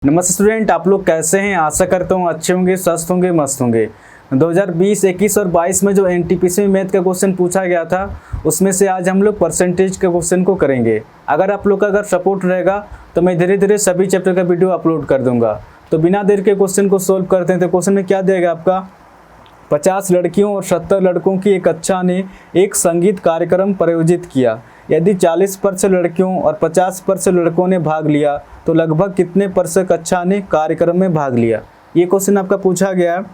नमस्ते स्टूडेंट, आप लोग कैसे हैं। आशा करता हूँ अच्छे होंगे, स्वस्थ होंगे, मस्त होंगे। 2020, 21 और 22 में जो एनटीपीसी में मैथ का क्वेश्चन पूछा गया था उसमें से आज हम लोग परसेंटेज के क्वेश्चन को करेंगे। अगर आप लोग का अगर सपोर्ट रहेगा तो मैं धीरे धीरे सभी चैप्टर का वीडियो अपलोड कर दूंगा। तो बिना देर के क्वेश्चन को सोल्व करते हैं। तो क्वेश्चन में क्या दिया गया आपका, 50 लड़कियों और 70 लड़कों की एक कक्षा ने एक संगीत कार्यक्रम प्रायोजित किया। यदि 40% लड़कियों और 50% लड़कों ने भाग लिया तो लगभग कितने प्रतिशत कक्षा ने कार्यक्रम में भाग लिया। ये क्वेश्चन आपका पूछा गया है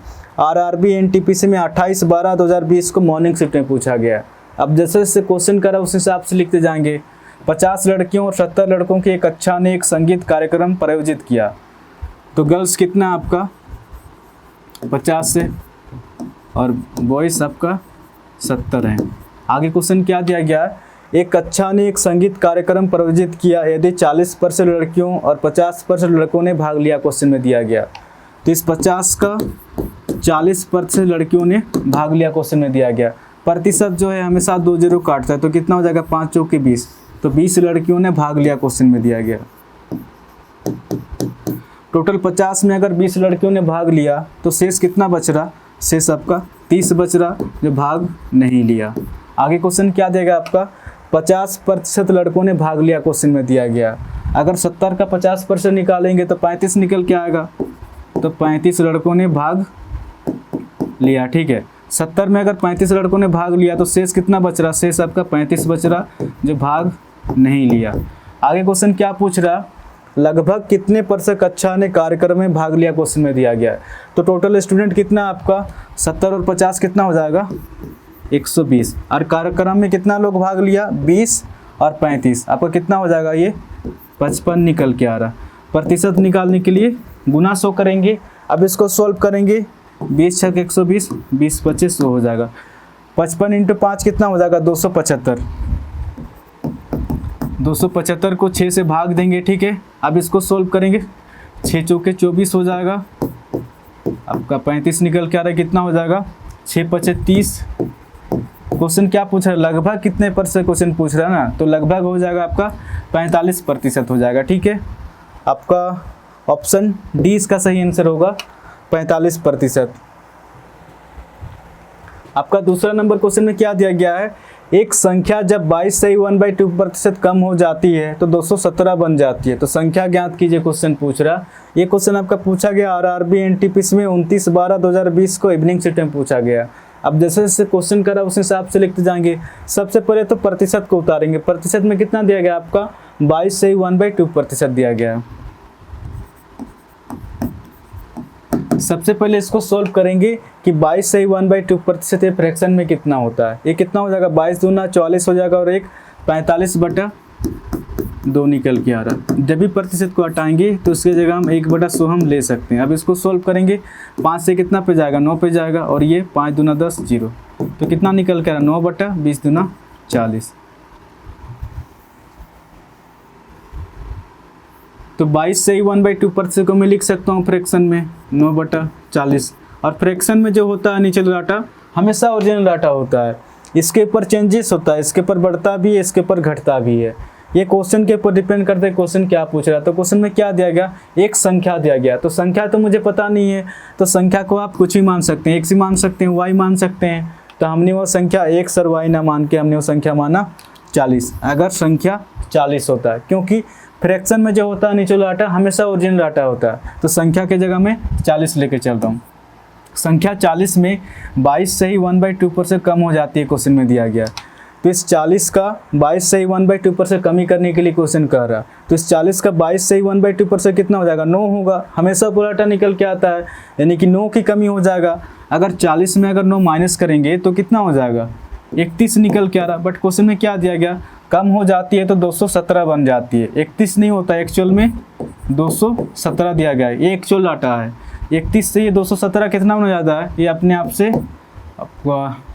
आरआरबी एनटीपीसी में 28/12/2020 को मॉर्निंग शिफ्ट में पूछा गया है। अब जैसे जैसे क्वेश्चन करा उस हिसाब से लिखते जाएंगे। 50 लड़कियों और 70 लड़कों की एक कक्षा ने एक संगीत कार्यक्रम प्रायोजित किया। तो गर्ल्स कितना आपका 50 से और बॉयज़ आपका 70 है। आगे क्वेश्चन क्या दिया गया है, एक कक्षा ने एक संगीत कार्यक्रम प्रायोजित किया। यदि 40% लड़कियों और 50% लड़कों ने भाग लिया। क्वेश्चन में दिया गया तो इस 50 का 40% लड़कियों ने भाग लिया। क्वेश्चन में दिया गया प्रतिशत जो है हमेशा 2 0 काटता है तो कितना हो जाएगा 5 चौके 20। तो 20 लड़कियों ने भाग लिया। क्वेश्चन में दिया गया टोटल 50 में अगर 20 लड़कियों ने भाग लिया तो शेष कितना बच रहा, शेष आपका 30 बच रहा जो भाग नहीं लिया। आगे क्वेश्चन क्या देगा आपका, 50% लड़कों ने भाग लिया। क्वेश्चन में दिया गया अगर 70 का 50% निकालेंगे तो 35 निकल के आएगा। तो 35 लड़कों ने भाग लिया। ठीक है, 70 में अगर 35 लड़कों ने भाग लिया तो शेष कितना बच रहा, शेष आपका 35 बच रहा जो भाग नहीं लिया। आगे क्वेश्चन क्या पूछ रहा, लगभग कितने प्रतिशत कक्षा ने कार्यक्रम में भाग लिया। क्वेश्चन में दिया गया तो टोटल स्टूडेंट कितना आपका 70 और 50 कितना हो जाएगा 120। और कार्यक्रम में कितना लोग भाग लिया 20 और 35 आपका कितना हो जाएगा ये 55 निकल के आ रहा। प्रतिशत निकालने के लिए गुना 100 करेंगे। अब इसको सॉल्व करेंगे 20 छक 120, 20 25 100 हो जाएगा। 55 इंटू 5 कितना हो जाएगा 275। 275 को 6 से भाग देंगे। ठीक है, अब इसको सॉल्व करेंगे 6 चौके 24 हो जाएगा। आपका 35 निकल के आ रहा है कितना हो जाएगा 6 5 30। क्वेश्चन क्या पूछ रहा है, लगभग कितने प्रतिशत क्वेश्चन पूछ रहा है ना, तो लगभग हो जाएगा आपका 45% हो जाएगा। ठीक है, आपका ऑप्शन डी इसका सही आंसर होगा 45%। आपका दूसरा नंबर क्वेश्चन में क्या दिया गया है, एक संख्या जब 22 से 1/2% कम हो जाती है तो 217 बन जाती है। तो संख्या ज्ञात कीजिए क्वेश्चन पूछ रहा। ये क्वेश्चन आपका पूछा गया आरआरबी एनटीपीसी में 29/12/2020 को इवनिंग शिफ्ट में पूछा गया। अब जैसे जैसे क्वेश्चन करा उस हिसाब से लिखते जाएंगे। सबसे पहले तो प्रतिशत को उतारेंगे। प्रतिशत में कितना दिया गया आपका 22 से 1/2% दिया गया। सबसे पहले इसको सोल्व करेंगे कि 22 से 1/2% ये फ्रैक्शन में कितना होता है। ये कितना हो जाएगा 22 दूना 44 हो जाएगा और एक 45/2 निकल के आ रहा। जब भी प्रतिशत को हटाएंगे तो उसकी जगह हम 1/100 हम ले सकते हैं। अब इसको सोल्व करेंगे 5 से कितना पे जाएगा 9 पे जाएगा और ये 5 दूना 10 0। तो कितना निकल के आ रहा 9/20 दूना 40। तो 22 से ही 1/2% को मैं लिख सकता हूँ फ्रैक्शन में 9/40। और फ्रैक्शन में जो होता है नीचे डाटा हमेशा ओरिजिनल डाटा होता है। इसके ऊपर चेंजेस होता है, इसके ऊपर बढ़ता भी है, इसके ऊपर घटता भी है। ये क्वेश्चन के ऊपर डिपेंड करता है क्वेश्चन क्या पूछ रहा है। तो क्वेश्चन में क्या दिया गया, एक संख्या दिया गया। तो संख्या तो मुझे पता नहीं है, तो संख्या को आप कुछ भी मान सकते हैं, x ही मान सकते हैं, y मान सकते हैं। तो हमने वो संख्या x और y ना मान के हमने वो संख्या माना 40। अगर संख्या 40 होता है, क्योंकि फ्रैक्शन में जो होता है नीचे डाटा हमेशा ओरिजिनल डाटा होता है। तो संख्या की जगह मैं 40 लेके चल रहा हूँ। संख्या 40 में 22 से ही 1/2% कम हो जाती है। क्वेश्चन में दिया गया तो इस 40 का 22 से ही 1/2% कमी करने के लिए क्वेश्चन कह रहा। तो इस 40 का 22 से ही 1/2% कितना हो जाएगा 9 होगा। हमेशा पूरा डाटा निकल के आता है, यानी कि 9 की कमी हो जाएगा। अगर 40 में अगर 9 माइनस करेंगे तो कितना हो जाएगा 31 निकल के आ रहा। बट क्वेश्चन में क्या दिया गया, कम हो जाती है तो 217 बन जाती है। 31 नहीं होता, एक्चुअल में 217 दिया गया है। ये एक्चुअल डाटा है। 31 से ये 217 कितना गुना ज़्यादा है, ये अपने आप से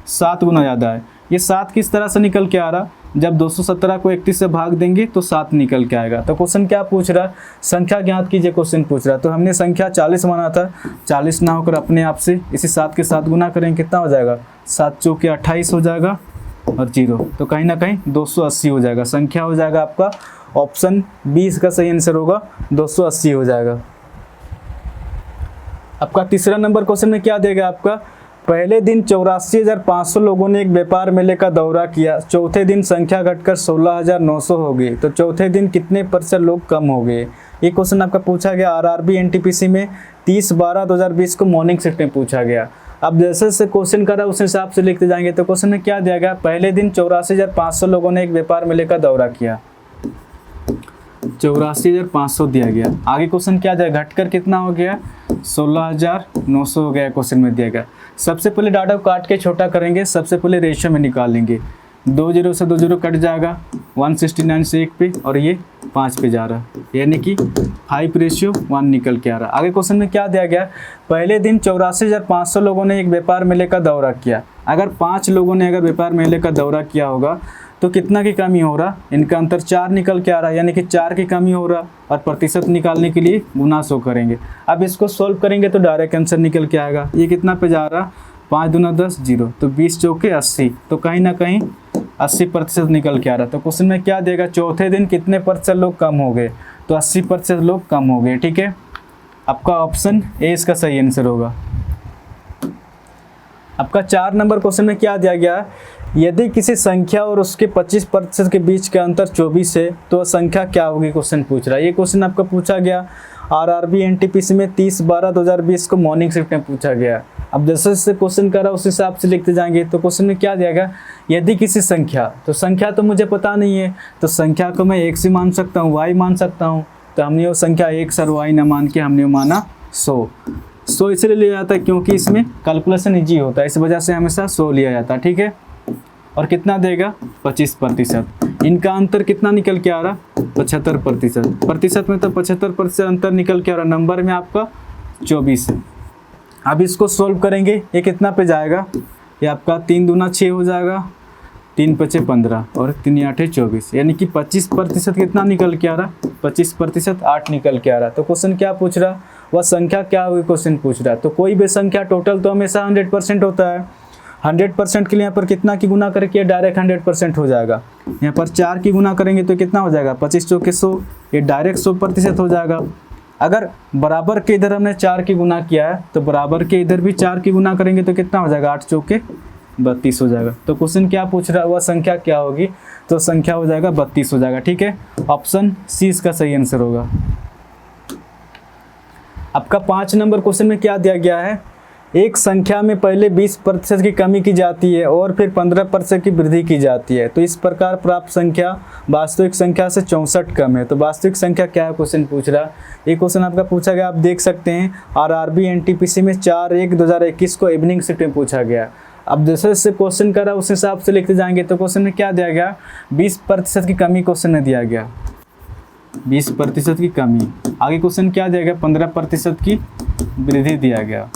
7 गुना ज़्यादा है। ये 7 किस तरह से निकल के आ रहा, जब 217 को 31 से भाग देंगे तो 7 निकल के आएगा। तो क्वेश्चन क्या पूछ रहा, संख्या ज्ञात कीजिए क्वेश्चन पूछ रहा। तो हमने संख्या 40 माना था, 40 ना होकर अपने आप से इसी 7 के साथ गुना करेंगे कितना हो जाएगा 7 चौके 28 हो जाएगा और 0। तो कहीं ना कहीं 280 हो जाएगा। संख्या हो जाएगा आपका ऑप्शन 20 का सही आंसर होगा 280 हो जाएगा। आपका तीसरा नंबर क्वेश्चन में क्या देगा आपका, पहले दिन 84,500 लोगों ने एक व्यापार मेले का दौरा किया, चौथे दिन संख्या घटकर 16,900 हो गई, तो चौथे दिन कितने % लोग कम हो गए। ये क्वेश्चन आपका पूछा गया आरआरबी एनटीपीसी में 30/12/2020 को मॉर्निंग शिफ्ट में पूछा गया। अब जैसे जैसे क्वेश्चन करा उस हिसाब से लिखते जाएंगे। तो क्वेश्चन में क्या दिया गया, पहले दिन 84,500 लोगों ने एक व्यापार मेले का दौरा किया, 84,500 दिया गया। आगे क्वेश्चन क्या दिया, घटकर कितना हो गया, 16,900 हो गया क्वेश्चन में दिया गया। सबसे पहले डाटा को काट के छोटा करेंगे, सबसे पहले रेशियो में निकालेंगे। 2 0 से 2 0 कट जाएगा, 169 से 1 पे, और ये 5 पे जा रहा है, यानी कि 5:1 निकल के आ रहा है। आगे क्वेश्चन में क्या दिया गया, पहले दिन 84,500 लोगों ने एक व्यापार मेले का दौरा किया। अगर 5 लोगों ने अगर व्यापार मेले का दौरा किया होगा तो कितना की कमी हो रहा, इनका अंतर 4 निकल के आ रहा है, यानी कि 4 की कमी हो रहा, और प्रतिशत निकालने के लिए गुना 100 करेंगे। अब इसको सोल्व करेंगे तो डायरेक्ट आंसर निकल के आएगा। ये कितना पे जा रहा, 5 दूना 10 0, तो 20 चौके 80, तो कहीं ना कहीं 80% निकल के आ रहा। तो क्वेश्चन में क्या देगा, चौथे दिन कितने % लोग कम हो गए, तो 80% लोग कम हो गए। ठीक है, आपका ऑप्शन ए इसका सही आंसर होगा। आपका 4 नंबर क्वेश्चन में क्या दिया गया, यदि किसी संख्या और उसके 25% के बीच का अंतर 24 है तो वह संख्या क्या होगी, क्वेश्चन पूछ रहा है। ये क्वेश्चन आपका पूछा गया आरआरबी एनटीपीसी में 30/12/2020 को मॉर्निंग शिफ्ट में पूछा गया। अब जैसे जैसे क्वेश्चन कर रहा उस हिसाब से लिखते जाएंगे। तो क्वेश्चन में क्या दिया गया, यदि किसी संख्या, तो संख्या तो मुझे पता नहीं है, तो संख्या को मैं x मान सकता हूँ, y मान सकता हूँ, तो हमने वो संख्या x और y न मान के हमने माना 100 इसलिए लिया जाता है क्योंकि इसमें कैलकुलेशन ईजी होता है, इस वजह से हमेशा 100 लिया जाता है। ठीक है, और कितना देगा, 25%। इनका अंतर कितना निकल के आ रहा, 75%। प्रतिशत में तो 75% अंतर निकल के आ रहा, नंबर में आपका 24 है। अब इसको सोल्व करेंगे, ये कितना पे जाएगा, ये आपका 3 दूना 6 हो जाएगा, 3 5 15 और 3 8 24, यानी कि 25% कितना निकल के आ रहा, 25% 8 निकल के आ रहा। तो क्वेश्चन क्या पूछ रहा, वह संख्या क्या हुई, क्वेश्चन पूछ रहा। तो कोई भी संख्या टोटल तो हमेशा 100% होता है। 100% के लिए यहाँ पर कितना की गुना करके डायरेक्ट 100% हो जाएगा। यहाँ पर 4 की गुना करेंगे तो कितना हो जाएगा, 25 चौके 100, ये डायरेक्ट 100% हो जाएगा। अगर बराबर के इधर हमने 4 की गुना किया है तो बराबर के इधर भी 4 की गुना करेंगे तो कितना हो जाएगा, 8 चौके 32 हो जाएगा। तो क्वेश्चन क्या पूछ रहा है, वह संख्या क्या होगी, तो संख्या हो जाएगा 32 हो जाएगा। ठीक है, ऑप्शन सी इसका सही आंसर होगा। आपका 5 नंबर क्वेश्चन में क्या दिया गया है, एक संख्या में पहले 20% की कमी की जाती है और फिर 15% की वृद्धि की जाती है, तो इस प्रकार प्राप्त संख्या वास्तविक संख्या से 64 कम है। तो वास्तविक संख्या क्या है, क्वेश्चन पूछ रहा। ये क्वेश्चन आपका पूछा गया, आप देख सकते हैं आरआरबी एनटीपीसी में 4/1/2021 को इवनिंग शिफ्ट में पूछा गया। अब जैसे जैसे क्वेश्चन करा उस हिसाब से लिखते जाएंगे। तो क्वेश्चन में क्या दिया गया, 20% की कमी क्वेश्चन में दिया गया, 20% की कमी। आगे क्वेश्चन क्या दिया गया, 15% की वृद्धि दिया गया।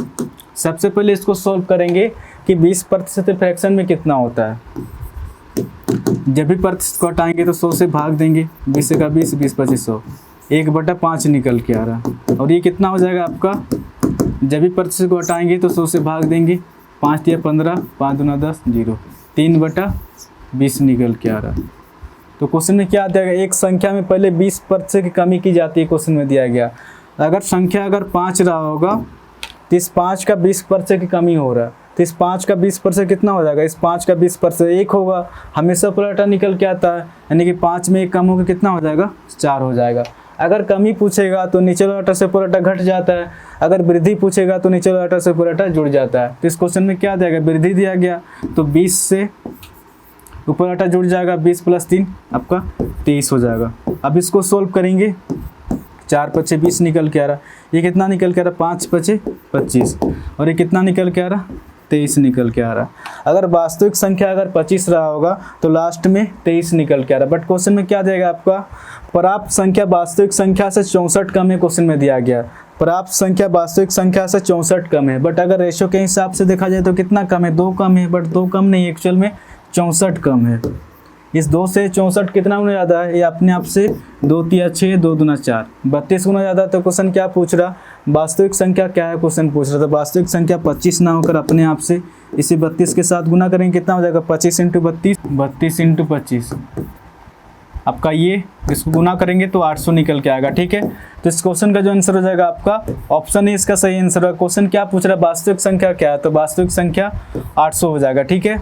सबसे पहले इसको सॉल्व करेंगे कि 20% फ्रैक्शन में कितना होता है। जब भी प्रतिशत को हटाएंगे तो 100 से भाग देंगे, 20 का 20, 20 25 100, 1/5 निकल के आ रहा। और ये कितना हो जाएगा आपका, जब भी प्रतिशत को हटाएंगे तो 100 से भाग देंगे, 5 दिया 15, 5 दूना 10 0, 3/20 निकल के आ रहा। तो क्वेश्चन में क्या दिया गया, एक संख्या में पहले 20% की कमी की जाती है, क्वेश्चन में दिया गया। अगर संख्या अगर 5 रहा होगा तो इस 5 का 20% की कमी हो रहा है, तो इस 5 का 20% कितना हो जाएगा, इस 5 का 20% 1 होगा, हमेशा पलटा निकल के आता है, यानी कि 5 में 1 कम होकर कितना हो जाएगा, 4 हो जाएगा। अगर कमी पूछेगा तो नीचे वाला से पलटा घट जाता है, अगर वृद्धि पूछेगा तो नीचे वाला से पलटा जुड़ जाता है। तो इस क्वेश्चन में क्या दिया गया, वृद्धि दिया गया, तो 20 से ऊपर आटा जुड़ जाएगा, 20 + 3 आपका 23 हो जाएगा। अब इसको सोल्व करेंगे, 4 × 5 20 निकल के आ रहा, ये कितना निकल के आ रहा, 5 × 5 25, और ये कितना निकल के आ रहा, 23 निकल के आ रहा। अगर वास्तविक संख्या अगर 25 रहा होगा तो लास्ट में 23 निकल के आ रहा। बट क्वेश्चन में क्या देगा आपका, प्राप्त संख्या वास्तविक संख्या से 64 कम है, क्वेश्चन में दिया गया प्राप्त संख्या वास्तविक संख्या से 64 कम है। बट अगर रेशो के हिसाब से देखा जाए तो कितना कम है, 2 कम है, बट 2 कम नहीं, एक्चुअल में 64 कम है। इस 2 से 64 कितना गुना ज़्यादा है, ये अपने आप से 2 × 6 2 दूना 4, 32 गुना ज़्यादा। तो क्वेश्चन क्या पूछ रहा, वास्तविक संख्या क्या है, क्वेश्चन पूछ रहा था। वास्तविक संख्या 25 ना होकर अपने आप से इसे 32 के साथ गुना करेंगे, कितना हो जाएगा, 25 × 32, 32 × 25, आपका ये, इसको गुना करेंगे तो 800 निकल के आएगा। ठीक है, तो इस क्वेश्चन का जो आंसर हो जाएगा आपका ऑप्शन ए इसका सही आंसर है। क्वेश्चन क्या पूछ रहा है, वास्तविक संख्या क्या है, तो वास्तविक संख्या 800 हो जाएगा। ठीक है,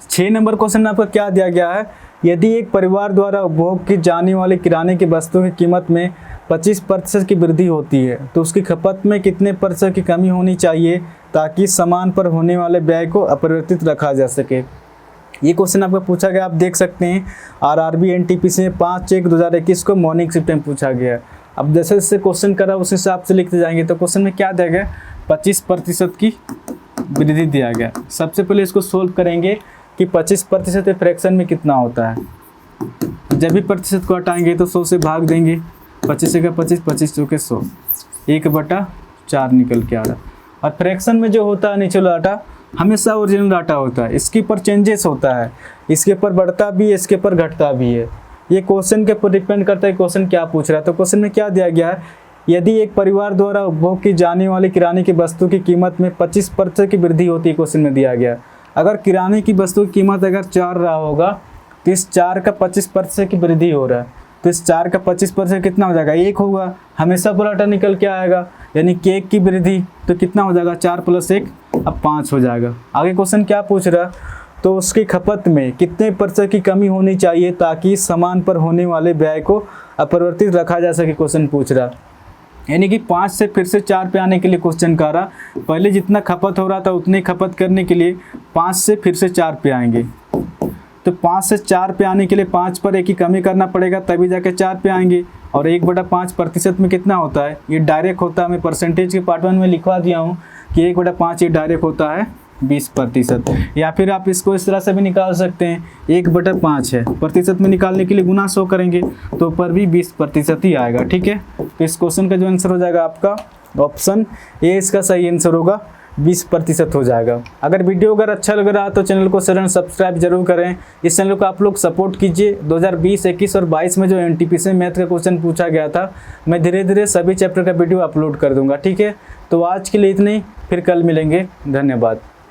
6 नंबर क्वेश्चन में आपका क्या दिया गया है, यदि एक परिवार द्वारा उपभोग की जाने वाली किराने की वस्तु की कीमत में 25% की वृद्धि होती है तो उसकी खपत में कितने प्रतिशत की कमी होनी चाहिए ताकि सामान पर होने वाले व्यय को अपरिवर्तित रखा जा सके। ये क्वेश्चन आपका पूछा गया, आप देख सकते हैं आरआरबी एनटीपीसी में 5/1/2021 को मॉर्निंग शिफ्ट में पूछा गया। अब जैसे जैसे क्वेश्चन करा उस हिसाब से लिखते जाएंगे। तो क्वेश्चन में क्या दिया गया, 25% की वृद्धि दिया गया। सबसे पहले इसको सोल्व करेंगे कि 25% फ्रैक्शन में कितना होता है। जब भी प्रतिशत को हटाएंगे तो 100 से भाग देंगे, 25 का 25, 25 चौके 100, 1/4 निकल के आ रहा। और फ्रैक्शन में जो होता है नीचे डाटा हमेशा ओरिजिनल डाटा होता है, इसके ऊपर चेंजेस होता है, इसके ऊपर बढ़ता भी है, इसके ऊपर घटता भी है। ये क्वेश्चन के ऊपर डिपेंड करता है क्वेश्चन क्या पूछ रहा है। तो क्वेश्चन में क्या दिया गया है, यदि एक परिवार द्वारा उपभोग की जाने वाली किराने की वस्तु की कीमत में 25% की वृद्धि होती है, क्वेश्चन में दिया गया। अगर किराने की वस्तु की कीमत अगर 4 रहा होगा तो इस 4 का 25% की वृद्धि हो रहा है, तो इस 4 का 25% कितना हो जाएगा, 1 होगा, हमेशा पलटा निकल के आएगा। यानी केक की वृद्धि तो कितना हो जाएगा, 4 + 1 अब 5 हो जाएगा। आगे क्वेश्चन क्या पूछ रहा, तो उसकी खपत में कितने प्रतिशत की कमी होनी चाहिए ताकि सामान पर होने वाले व्यय को अपरिवर्तित रखा जा सके, क्वेश्चन पूछ रहा। यानी कि 5 से फिर से 4 पे आने के लिए क्वेश्चन का रहा, पहले जितना खपत हो रहा था उतनी खपत करने के लिए 5 से फिर से 4 पे आएंगे। तो 5 से 4 पे आने के लिए 5 पर 1 की कमी करना पड़ेगा, तभी जाके 4 पे आएंगे। और 1/5% में कितना होता है, ये डायरेक्ट होता है। मैं परसेंटेज के पार्ट 1 में लिखवा दिया हूँ कि 1/5 ये डायरेक्ट होता है 20%। या फिर आप इसको इस तरह से भी निकाल सकते हैं, 1/5 है, प्रतिशत में निकालने के लिए गुना 100 करेंगे तो ऊपर भी 20% ही आएगा। ठीक है, तो इस क्वेश्चन का जो आंसर हो जाएगा आपका ऑप्शन ए इसका सही आंसर होगा, 20% हो जाएगा। अगर वीडियो अच्छा लग रहा है तो चैनल को सब्सक्राइब जरूर करें। इस चैनल को आप लोग सपोर्ट कीजिए। 2020, 21 और 22 में जो एनटीपीसी मैथ का क्वेश्चन पूछा गया था, मैं धीरे धीरे सभी चैप्टर का वीडियो अपलोड कर दूंगा। ठीक है, तो आज के लिए इतने ही, फिर कल मिलेंगे। धन्यवाद।